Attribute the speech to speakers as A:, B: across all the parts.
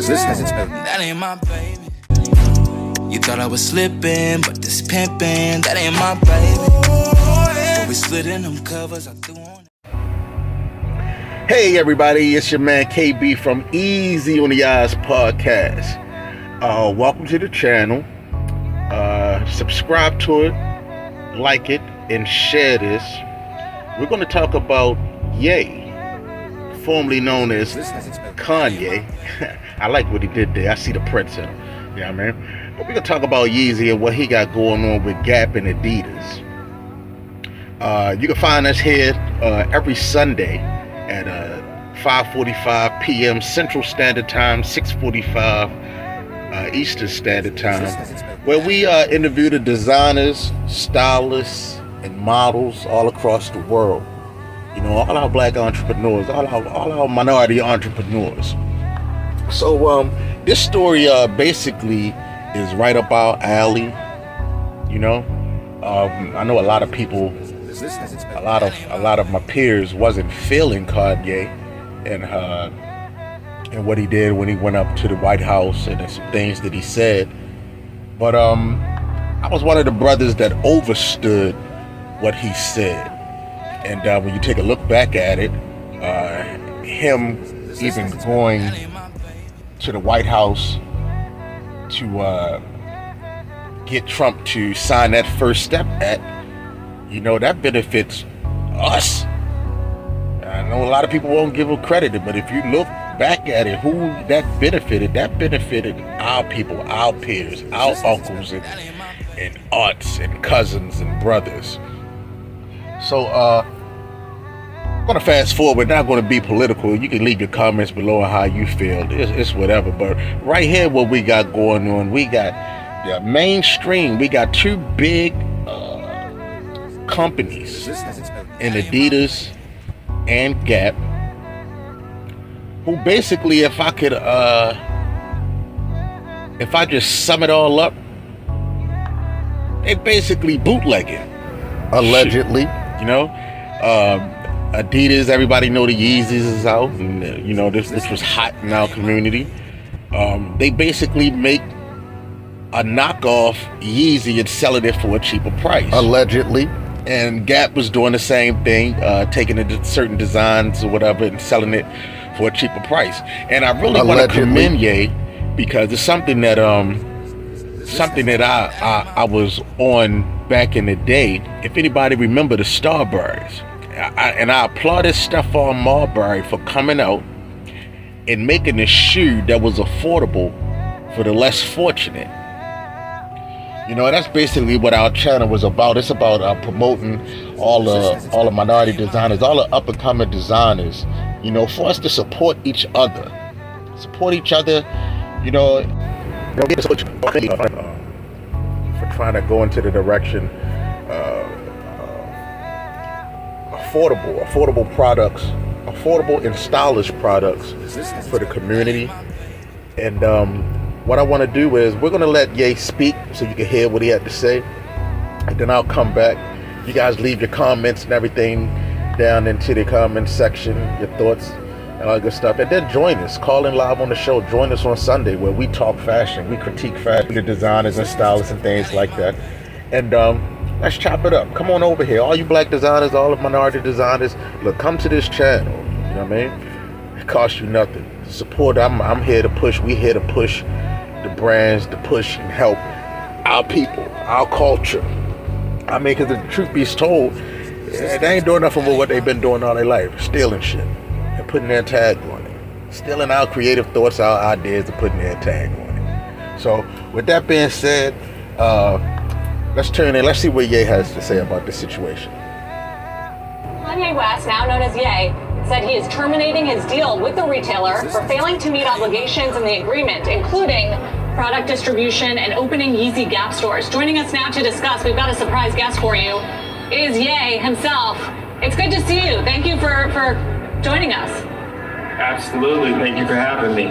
A: That ain't my baby. You thought I was slipping, but this pimping, that ain't my baby. But we slid in them covers, I threw on.
B: Hey everybody, it's your man KB from Easy on the Eyes podcast. Welcome to the channel. Subscribe to it, like it, and share this. We're going to talk about Ye, formerly known as Kanye. I like what he did there. I see the prints in him. Yeah, man. But we're going to talk about Yeezy and what he got going on with Gap and Adidas. You can find us here every Sunday at 5:45 p.m. Central Standard Time, 6:45 Eastern Standard Time, where we interview the designers, stylists, and models all across the world. You know, all our black entrepreneurs, all our minority entrepreneurs. So this story basically is right up our alley. You know, I know a lot of people, a lot of my peers wasn't feeling Kanye and what he did when he went up to the White House and some things that he said. But I was one of the brothers that overstood what he said. And when you take a look back at it, him even going to the White House to get Trump to sign that First Step Act, you know, that benefits us. I know a lot of people won't give him credit, but if you look back at it, who that benefited our people, our peers, our uncles and aunts and cousins and brothers. So I'm going to fast forward, not going to be political. You can leave your comments below on how you feel. It's whatever. But right here, what we got going on, we got the mainstream. We got two big companies in Adidas and Gap, who basically, if I just sum it all up, they basically bootlegging. Allegedly. You know, Adidas, everybody know the Yeezys is out, and you know, this was hot in our community. They basically make a knockoff Yeezy and selling it for a cheaper price. Allegedly. And Gap was doing the same thing, taking certain designs or whatever and selling it for a cheaper price. And I really want to commend Ye, because it's something that I was on back in the day. If anybody remember the Starburys, I applauded Stephon Marbury for coming out and making a shoe that was affordable for the less fortunate. You know, that's basically what our channel was about. It's about promoting all the minority designers, all the up and coming designers. You know, for us to support each other, You know, for trying to go into the direction affordable products, affordable and stylish products for the community. And what I want to do is we're going to let Ye speak so you can hear what he had to say, and then I'll come back. You guys leave your comments and everything down into the comment section, your thoughts and all that good stuff, and then join us. Call in live on the show. Join us on Sunday where we talk fashion, we critique fashion, the designers and stylists and things like that. And let's chop it up. Come on over here, all you black designers, all the minority designers. Look, come to this channel. You know what I mean? It costs you nothing. Support. I'm here to push. We here to push the brands, to push and help our people, our culture. I mean, because the truth be told, they ain't doing nothing but what they've been doing all their life, stealing shit and putting their tag on it, stealing our creative thoughts, our ideas, and putting their tag on it. So, with that being said, let's turn in. Let's see what Ye has to say about this situation.
C: Kanye West, now known as Ye, said he is terminating his deal with the retailer for failing to meet obligations in the agreement, including product distribution and opening Yeezy Gap stores. Joining us now to discuss, we've got a surprise guest for you, is Ye himself. It's good to see you. Thank you for joining us.
D: Absolutely. Thank you for having me.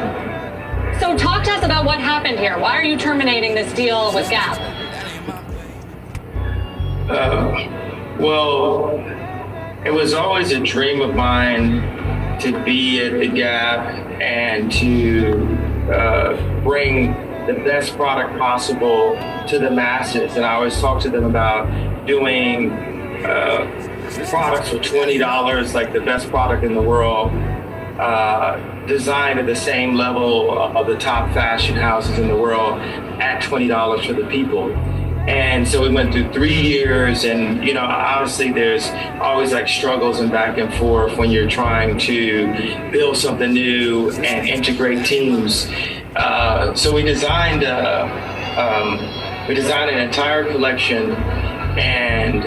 C: So talk to us about what happened here. Why are you terminating this deal with Gap?
D: Well, it was always a dream of mine to be at the Gap and to bring the best product possible to the masses. And I always talk to them about doing products for $20, like the best product in the world, designed at the same level of the top fashion houses in the world at $20 for the people. And so we went through 3 years, and obviously there's always like struggles and back and forth when you're trying to build something new and integrate teams. So we designed an entire collection, and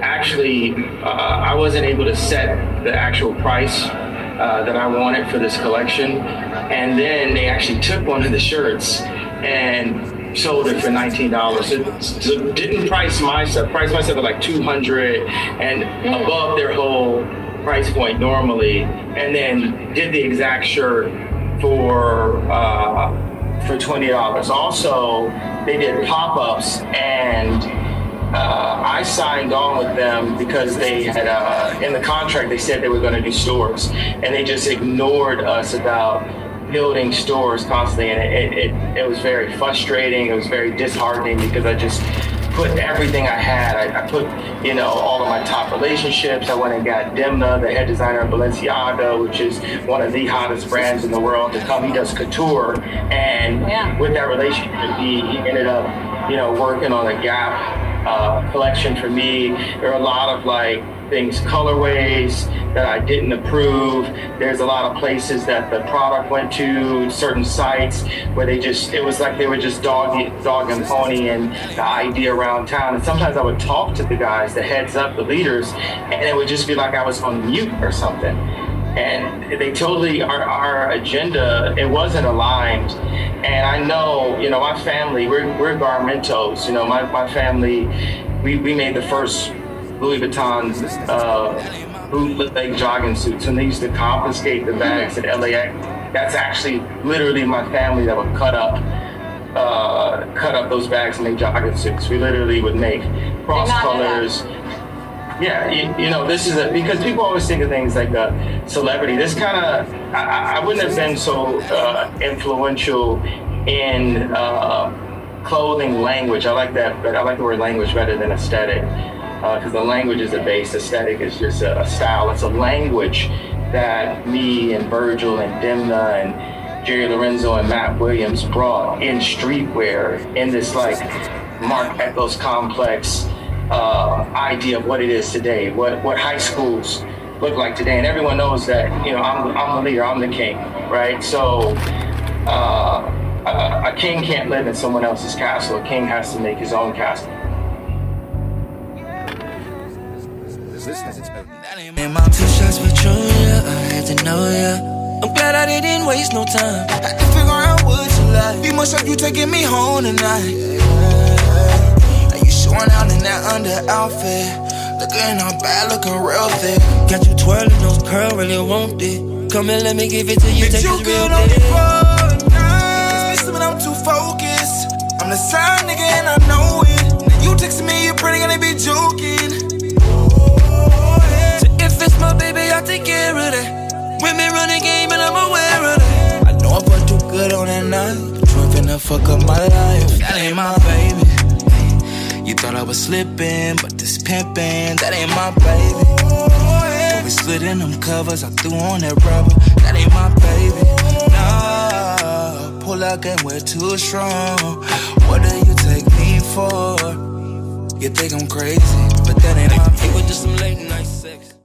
D: actually I wasn't able to set the actual price that I wanted for this collection, and then they actually took one of the shirts and sold it for $19. So didn't price myself at like $200 and above their whole price point normally, and then did the exact shirt for $20. Also, they did pop-ups, and I signed on with them because they had in the contract they said they were going to do stores, and they just ignored us about building stores constantly, and it was very frustrating. It was very disheartening because I just put everything I had. I put all of my top relationships. I went and got Demna, the head designer of Balenciaga, which is one of the hottest brands in the world, to come. He does couture, and with that relationship, he ended up working on a Gap collection for me. There are a lot of things, colorways that I didn't approve. There's a lot of places that the product went to, certain sites where it was like they were just dog and pony and the idea around town. And sometimes I would talk to the guys, the heads up, the leaders, and it would just be like I was on mute or something. And they totally, our agenda, it wasn't aligned. And I know, my family, we're Garmentos. My family, we made the first Louis Vuitton bootleg jogging suits, and they used to confiscate the bags at LAX. That's actually literally my family that would cut up those bags and make jogging suits. We literally would make cross colors. Yeah, this is because people always think of things like a celebrity. This kind of, I wouldn't have been so influential in clothing language. I like that, but I like the word language better than aesthetic, because the language is the base. Aesthetic is just a style. It's a language that me and Virgil and Demna and Jerry Lorenzo and Matt Williams brought in streetwear, in this Marc Ecos complex idea of what it is today, what high schools look like today. And everyone knows that, I'm the leader, I'm the king, right? So a king can't live in someone else's castle. A king has to make his own castle.
A: In my 2 shots with you, I had to know ya. I'm glad I didn't waste no time. Had to figure out what you like. Be much like you taking me home tonight. And you showing out in that under outfit, looking all bad, looking real thick. Got you twirling those curls, really want it. Come and let me give it to you. Take this real thick. But I'm too focused. I'm the side nigga and I know it. Now you texting me, you're pretty gonna be joking. If it's my baby, I'll take care of that. Women run the game and I'm aware of that. I know I put too good on that night. You finna fuck up my life. That ain't my baby. You thought I was slipping, but this pimping, that ain't my baby. When we slid in them covers, I threw on that rubber. That ain't my baby. Nah, pull out and we're too strong. What do you take me for? You think I'm crazy, but that ain't my baby. It was just some late night sex.